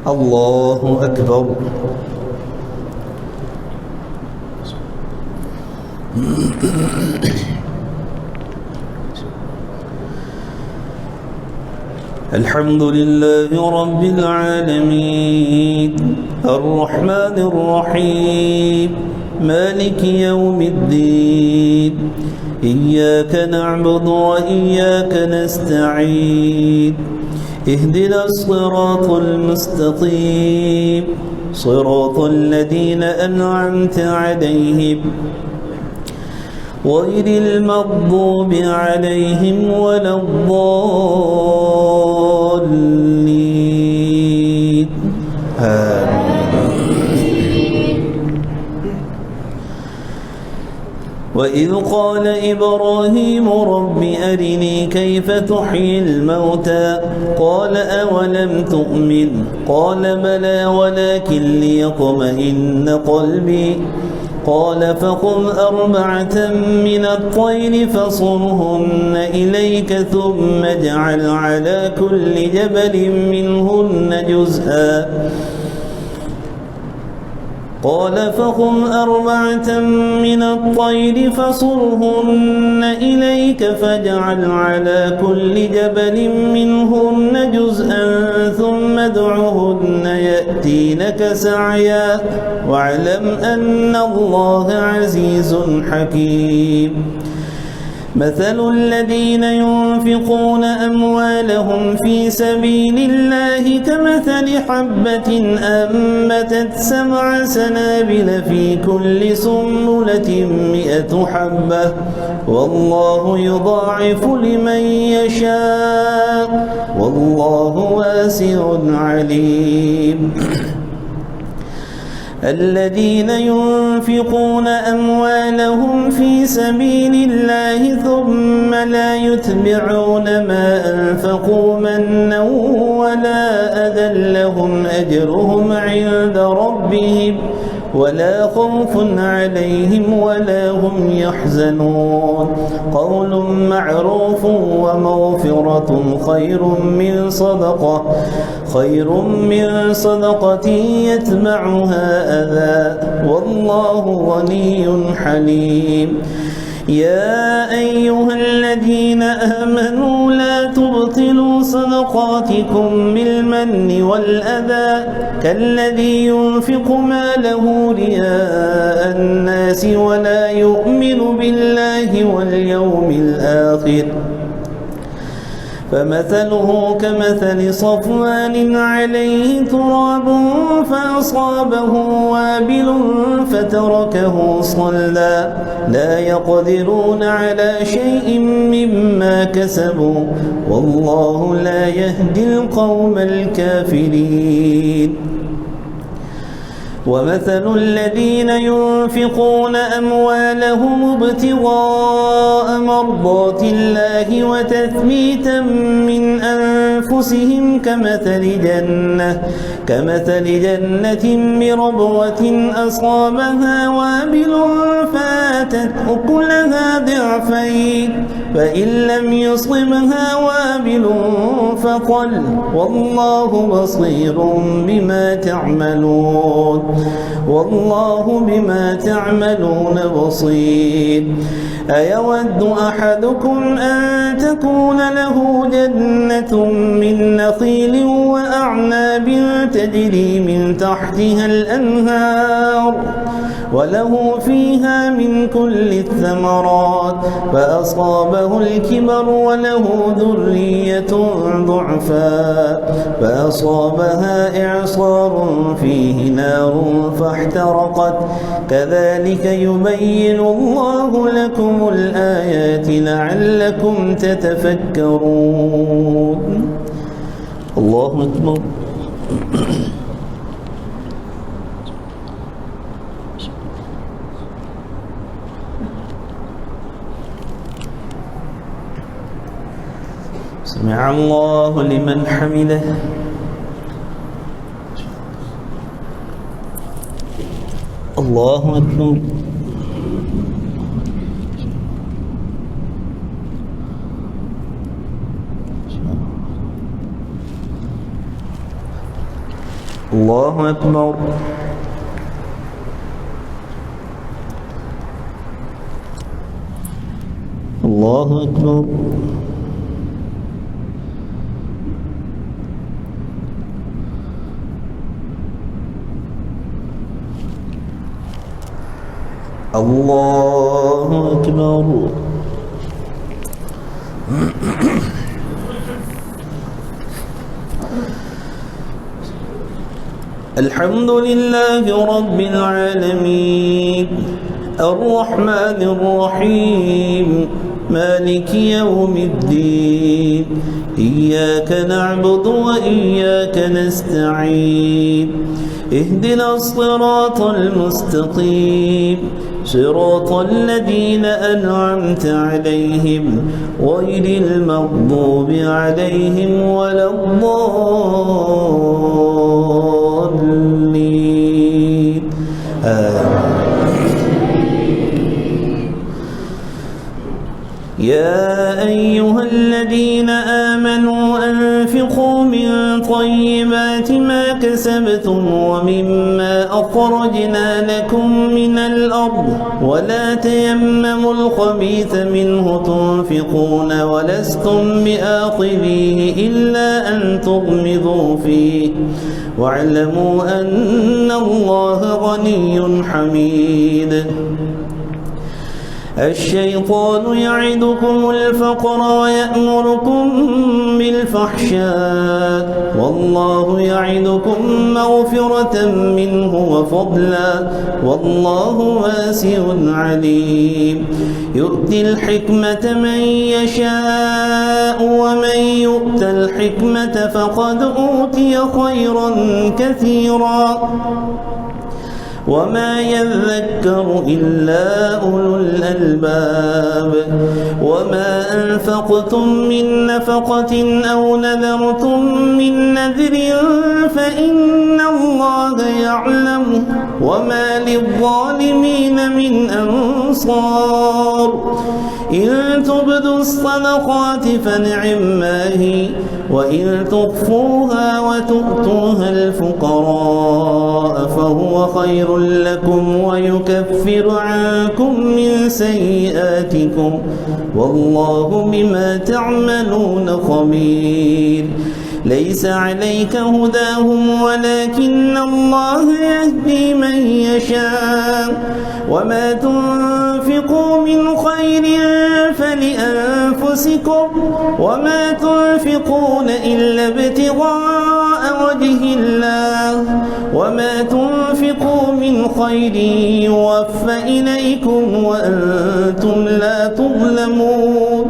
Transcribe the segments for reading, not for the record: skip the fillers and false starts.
الله أكبر. الحمد لله رب العالمين الرحمن الرحيم مالك يوم الدين إياك نعبد وإياك نستعين اهدنا الصراط المستقيم صراط الذين أنعمت عليهم غير المغضوب عليهم ولا الضالين آمين. وإذ قال إبراهيم رب أرني كيف تحيي الموتى قال أولم تؤمن قال بلى ولكن ليطمئن قلبي قال فخذ 4 من الطير فصرهن إليك ثم اجعل على كل جبل منهن جزءا قال فخذ 4 من الطير فصرهن إليك فاجعل على كل جبل منهن جزءا ثم ادعهن يأتينك سعيا واعلم أن الله عزيز حكيم مثل الذين ينفقون أموالهم في سبيل الله كمثل حبة أنبتت 7 سنابل في كل سنبلة 100 حبة والله يضاعف لمن يشاء والله واسع عليم الذين ينفقون أموالهم في سبيل الله ثم لا يتبعون ما أنفقوا منا ولا أذى لهم أجرهم عند ربهم ولا خوف عليهم ولا هم يحزنون قول معروف ومغفرة خير من صدقة يتبعها أذى والله غني حليم يا أيها الذين آمنوا لا تبطلوا صدقاتكم بالمن والأذى كالذي ينفق ماله رياء الناس ولا يؤمن بالله واليوم الآخر فمثله كمثل صفوان عليه تراب فأصابه وابل فتركه صلدا لا يقدرون على شيء مما كسبوا والله لا يهدي القوم الكافرين ومثل الذين ينفقون أموالهم ابتغاء مرضات الله وتثبيتا من أنفسهم كمثل جنة بربوة أصابها وابل فآتت أكلها ضعفين فإن لم يصبها وابل فطل والله بصير بما تعملون بصير أيود أحدكم أن تكون له جنة من نخيل وأعناب تجري من تحتها الأنهار وله فيها من كل الثمرات فأصابه الكبر وله ذرية ضعفاء فأصابها إعصار فيه نار فاحترقت كذلك يبين الله لكم الآيات لعلكم تتفكرون الله أكبر سمع الله لمن حمده الله أكبر الله أكبر. الله أكبر. الله أكبر. الحمد لله رب العالمين الرحمن الرحيم مالك يوم الدين إياك نعبد وإياك نستعين اهدنا الصراط المستقيم صراط الذين أنعمت عليهم غير المغضوب عليهم ولا الضالين يا أيها الذين آمنوا أنفقوا من طيبات ما كسبتم ومما أخرجنا لكم من الأرض ولا تيمموا الخبيث منه تنفقون ولستم بآخذيه إلا أن تغمضوا فيه واعلموا أن الله غني حميد. الشيطان يعدكم الفقر ويأمركم بالفحشاء والله يعدكم مغفرة منه وفضلا والله واسع عليم. يؤتي الحكمة من يشاء ومن يؤت الحكمة فقد أوتي خيرا كثيرا وما يذكر إلا أولو الألباب. وما أنفقتم من نفقة أو نذرتم من نذر فإن الله يعلمه وما للظالمين من أنصار. إن تبدوا الصدقات فنعما هي وإن تخفوها وتؤتوها الفقراء فهو خير لكم ويكفر عنكم من سيئاتكم والله بما تعملون خبير. ليس عليك هداهم ولكن الله يهدي من يشاء وما تنفقوا من خير فلأنفسكم وما تنفقون إلا ابتغاء وجه الله وما تنفقوا من خير يوفى إليكم وأنتم لا تظلمون.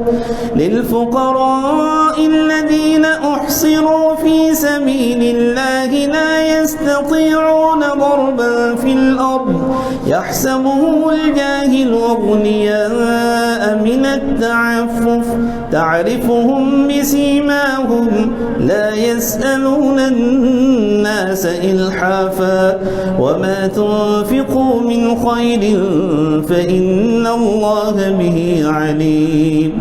للفقراء الذين أحصروا في سبيل الله لا يستطيعون ضربا في الأرض يحسبهم الجاهل أغنياء من التعفف تعرفهم بسيماهم لا يسألون الناس إلحافا وما تنفقوا من خير فإن الله به عليم.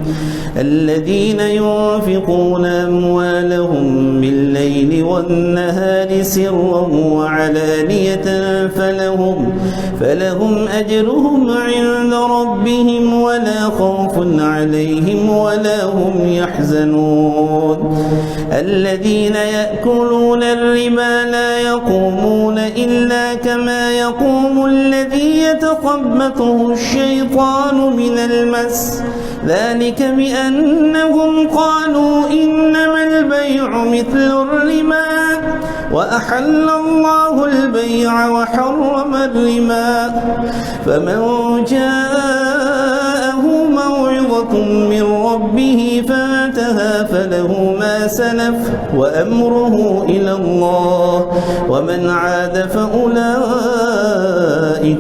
الذين ينفقون أموالهم بالليل والنهار سرا وعلانية فلهم أجرهم عند ربهم ولا خوف عليهم ولا هم يحزنون. الذين يأكلون الربا لا يقومون إلا كما يقوم الذي يتخبطه الشيطان من المس ذلك بأنهم قالوا إنما البيع مثل الربا وأحل الله البيع وحرم الربا. فمن جاءه موعظة من ربه فانتهى فله ما سلف وأمره إلى الله ومن عاد فأولئك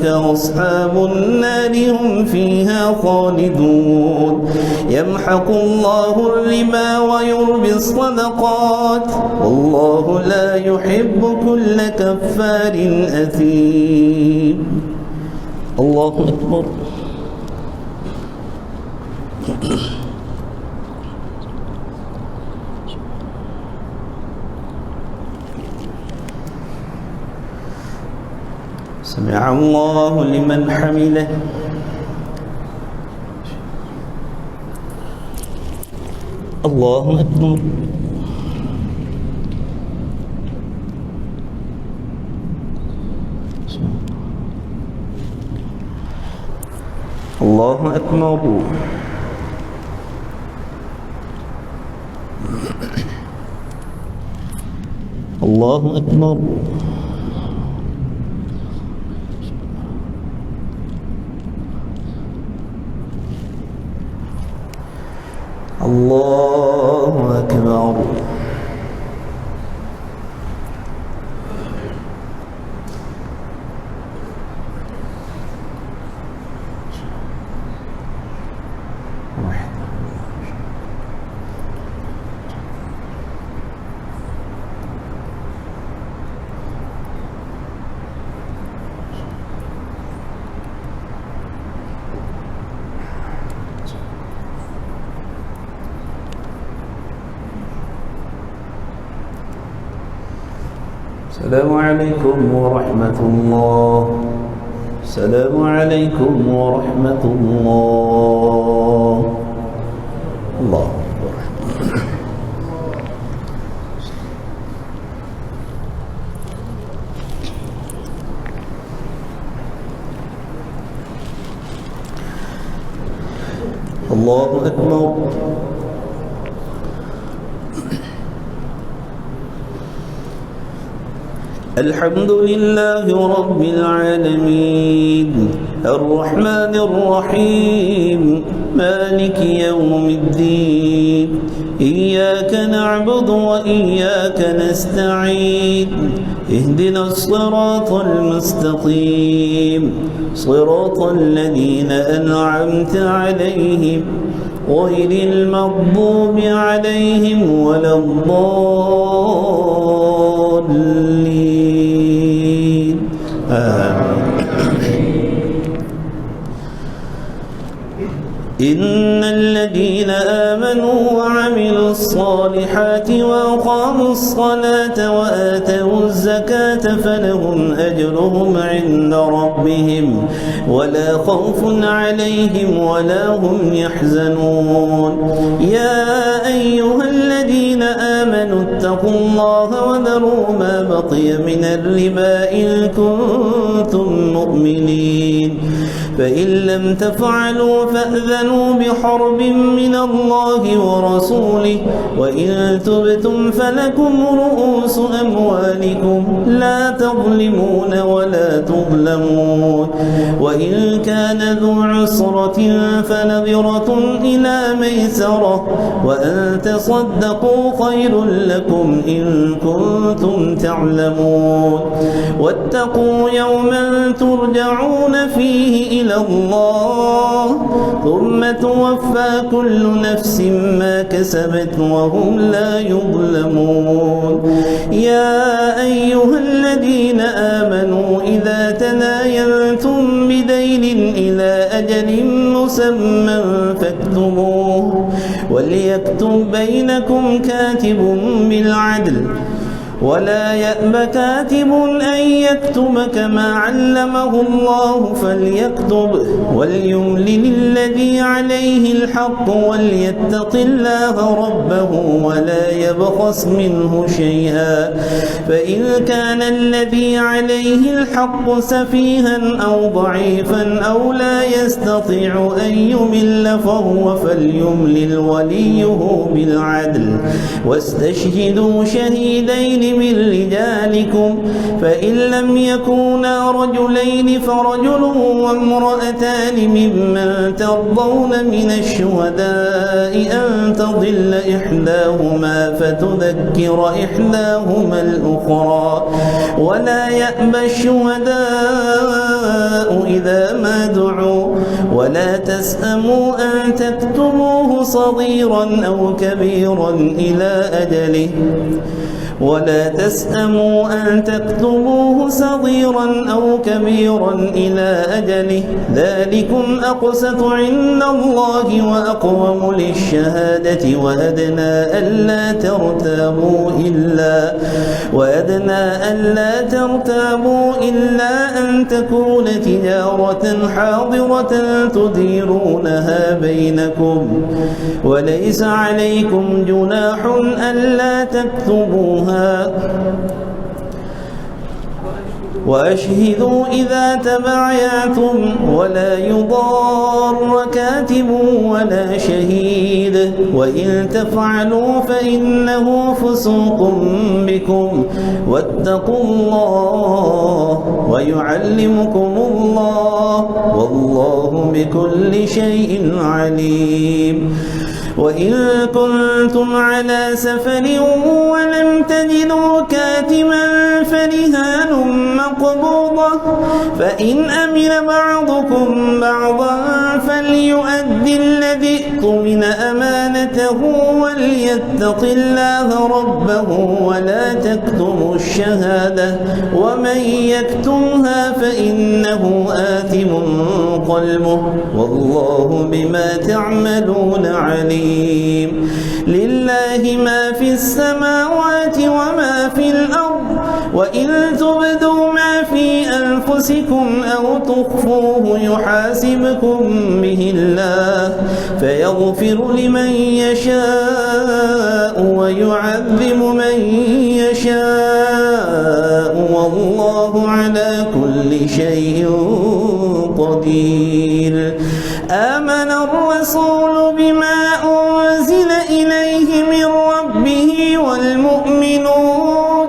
أصحاب النار هم فيها خالدون. يمحق الله الربا ويربي الصدقات والله لا يحب كل كفار أثيم. الله أكبر. سمع الله لمن حمده. الله أكبر. الله أكبر. الله أكبر. الله أكبر. السلام عليكم ورحمة الله. السلام عليكم ورحمة الله. الله أكبر. الله أكبر. الحمد لله رب العالمين الرحمن الرحيم مالك يوم الدين إياك نعبد وإياك نستعين اهدنا الصراط المستقيم صراط الذين أنعمت عليهم غير المغضوب عليهم ولا الضالين إن الذين آمنوا وعملوا الصالحات وأقاموا الصلاة وآتوا الزكاة فلهم أجرهم عند ربهم ولا خوف عليهم ولا هم يحزنون يا أيها الذين آمنوا اتقوا الله وذروا ما بقي من الربا إن كنتم مؤمنين فإن لم تفعلوا فأذنوا بحرب من الله ورسوله وإن تبتم فلكم رؤوس أموالكم لا تظلمون ولا تظلمون وإن كان ذو عسرة فنظرة إلى ميسرة وأن تصدقوا خير لكم إن كنتم تعلمون واتقوا يوما ترجعون فيه إلى الله ثم توفى كل نفس ما كسبت وهم لا يظلمون يا أيها الذين آمنوا إذا تداينتم بدين إلى أجل مسمى فاكتبوه وليكتب بينكم كاتب بالعدل ولا يأب كاتب أن يكتب كما علمه الله فليكتب وليملل الذي عليه الحق وليتق الله ربه ولا يبخس منه شيئا فإن كان الذي عليه الحق سفيها أو ضعيفا أو لا يستطيع أن يمل فهو فليملل وليه بالعدل واستشهدوا شهيدين من رجالكم فإن لم يكونا رجلين فرجل وامرأتان ممن ترضون من الشهداء أن تضل إحداهما فتذكر إحداهما الأخرى ولا يأبى الشهداء إذا ما دعوا ولا تسأموا أن تكتبوه صغيرا أو كبيرا إلى أجله ولا تسأموا أن تكتبوه صغيرا أو كبيرا إلى أجله ذلكم أقسط عند الله وأقوم للشهادة وأدنى ألا ترتابوا إلا أن تكون تجارة حاضرة تديرونها بينكم وليس عليكم جناح ألا تكتبوها وأشهدوا إذا تبايعتم ولا يضار كاتب ولا شهيد وإن تفعلوا فإنه فسوق بكم واتقوا الله ويعلمكم الله والله بكل شيء عليم. وإن كنتم على سفر ولم تجدوا كاتبا فرهان مقبوضة فإن أمن بعضكم بعضا فليؤدي الذي اؤتمن أمانته وليتق الله ربه ولا تكتموا الشهادة ومن يكتمها فإنه آثم قلبه والله بما تعملون عليم. لله ما في السماوات وما في الأرض وإن تبدوا ما في أنفسكم أو تخفوه يحاسبكم به الله فيغفر لمن يشاء ويعذب من يشاء والله على كل شيء قدير. آمن الرسول بما أنزل إليه من ربه والمؤمنون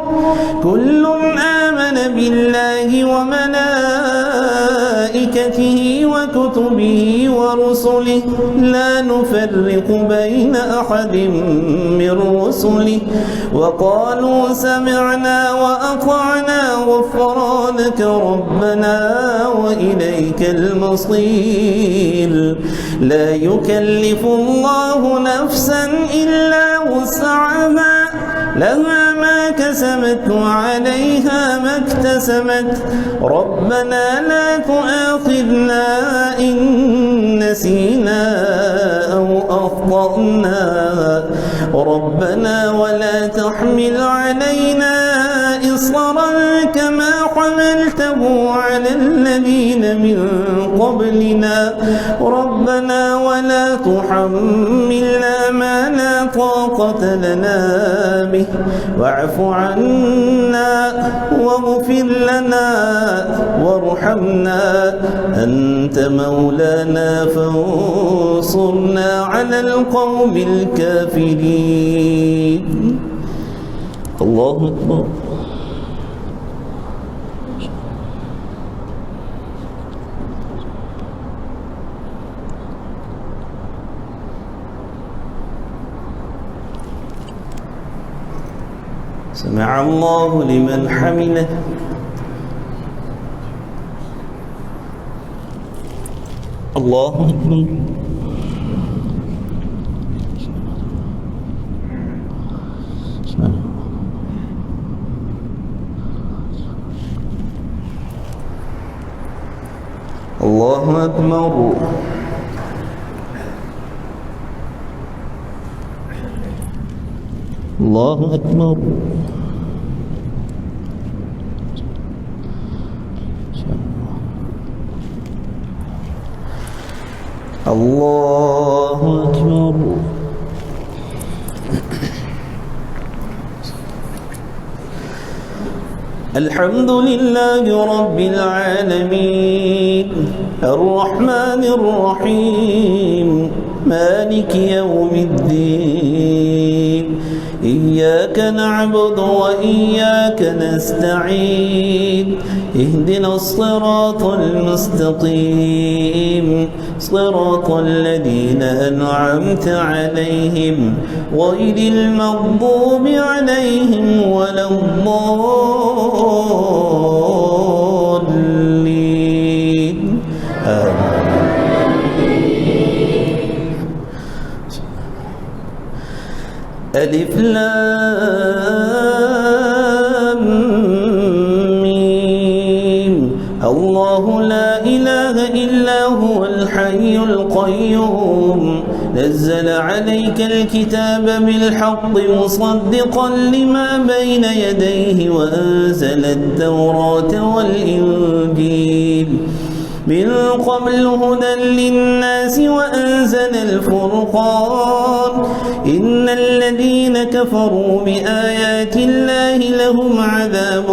كل آمن بالله وملائكته وكتبه ورسله لا نفرق بين أحد من رسله وقالوا سمعنا وأطعنا غفرانك ربنا وإليك المصير. لا يكلف الله نفسا إلا وسعها لها ما كسبت وعليها ما اكتسبت ربنا لا تؤاخذنا إن نسينا أو أخطأنا ربنا ولا تحمل علينا إصرا كما حملته على الذين من قبلنا ربنا ولا تحملنا ما لا طاقة لنا به واعف عنا واغفر لنا وارحمنا أنت مولانا فانصرنا على القوم الكافرين. الله أكبر. سمع الله لمن حمده. الله أكبر. الله أكبر. الله أكبر. الله أكبر. الحمد لله رب العالمين الرحمن الرحيم مالك يوم الدين إياك نعبد وإياك نستعين اهدنا الصراط المستقيم صراط الذين أنعمت عليهم غير المغضوب عليهم ولا الضالين ألف لام الله لا إله إلا هو الحي القيوم نزل عليك الكتاب بالحق مصدقا لما بين يديه وأنزل التوراة والإنجيل من قبل هدى للناس وأنزل الفرقان إن الذين كفروا بآيات الله لهم عذاب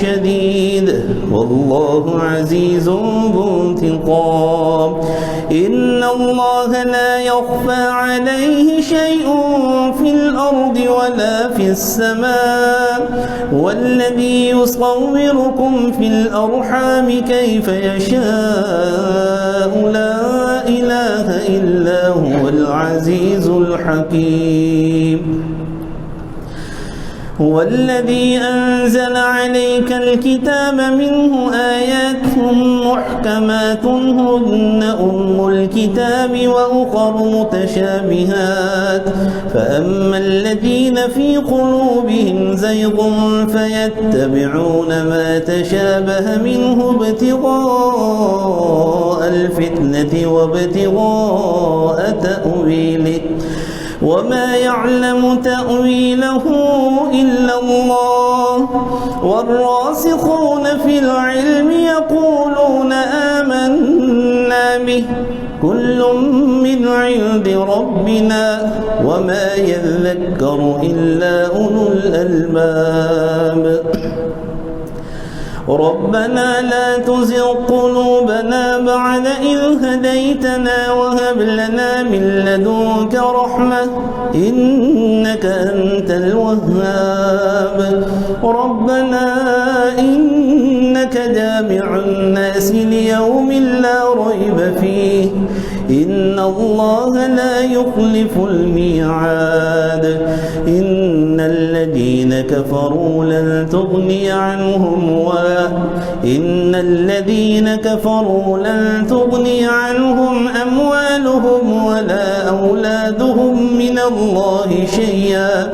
شديد والله عزيز ذو انتقام إن الله لا يخفى عليه شيء في الأرض ولا في السماء والذي يصوركم في الأرحام كيف يشاء لا إله إلا هو العزيز الحكيم هو الذي أنزل عليك الكتاب منه آيات محكمات هن أم الكتاب وأخر متشابهات فأما الذين في قلوبهم زيغ فيتبعون ما تشابه منه ابتغاء الفتنة وابتغاء تأويله وما يعلم تأويله إلا الله والراسخون في العلم يقولون آمنا به كل من عند ربنا وما يذكر إلا أولو الألباب ربنا لا تزغ قلوبنا بعد إذ هديتنا وهب لنا من لدنك رحمة إنك أنت الوهاب ربنا إنك جامع الناس ليوم لا ريب فيه إن الله لا يخلف الميعاد إن الذين كفروا لن تغني عنهم أموالهم ولا أولادهم من الله شيئا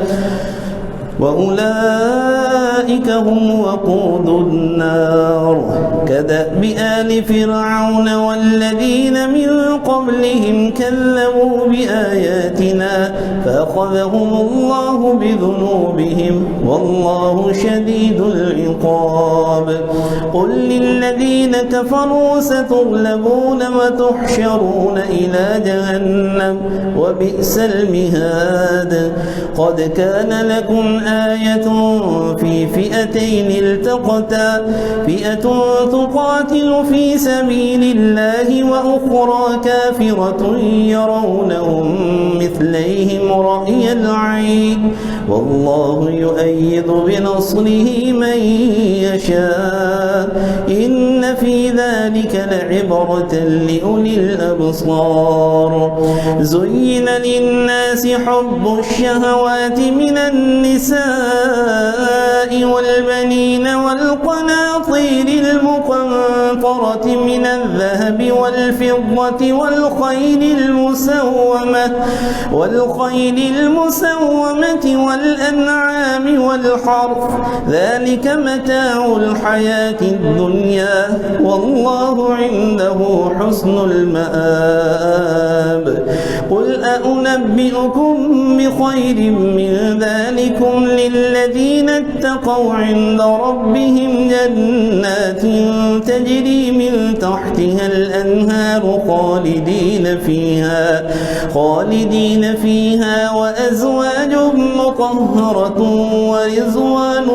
وأولئك هم وقود النار كدأب آل فرعون والذين من قبلهم كذبوا بآياتنا فأخذهم الله بذنوبهم والله شديد العقاب قل للذين كفروا ستغلبون وتحشرون إلى جهنم وبئس المهاد قد كان لكم آية في فئتين التقتا فئة تقاتل في سبيل الله وأخرى كافرة يرونهم مثليهم رأي العين والله يؤيد بنصره من يشاء إن في ذلك لعبرة لأولي الأبصار زين للناس حب الشهوات من النساء والبنين والقناطير المقنطرة من الذهب والفضة والخيل المسومة والأنعام والحرث ذلك متاع الحياة الدنيا والله عنده حسن المآب قل أنبئكم بخير من ذلكم للذين اتقوا عند ربهم جنات تجري من تحتها الأنهار خالدين فيها وأزواج مطهرة ورضوان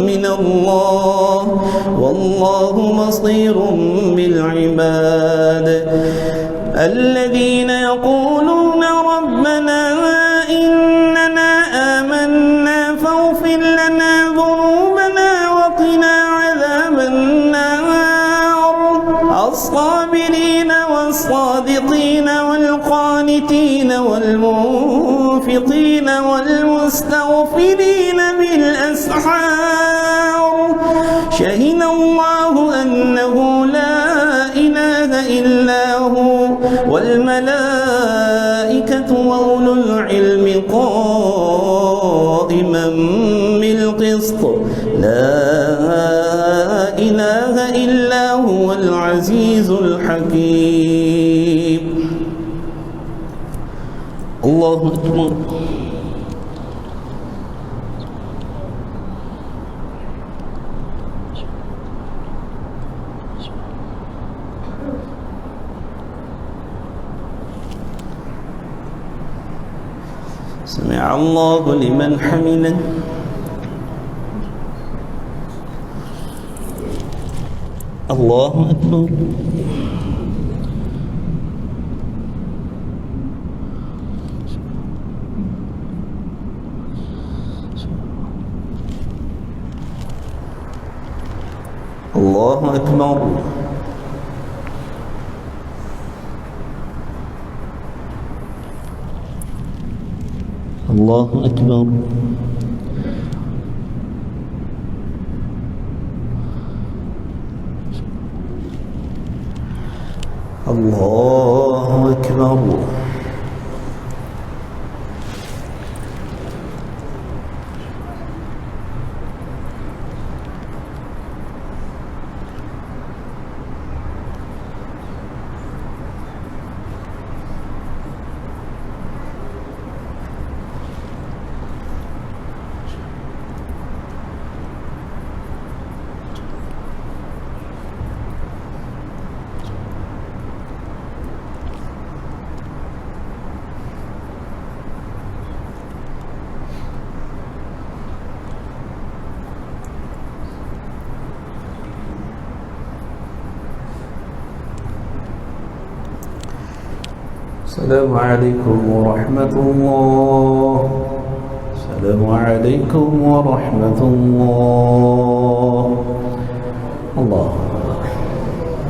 من الله والله بصير بالعباد الذين يقولون ربنا إننا آمنا فاغفر لنا ذنوبنا وقنا عذاب النار الصابرين والصادقين والقانتين والمنفقين والمستغفرين بالأسحار شهد الله أنه لا إله إلا هو والملائكة وأولو العلم قائما بالقسط لا إله إلا هو العزيز الحكيم. الله أكبر. سمع الله لمن حمده. الله أكبر. الله أكبر. الله أكبر. الله أكبر. السلام عليكم ورحمة الله. السلام عليكم ورحمة الله. الله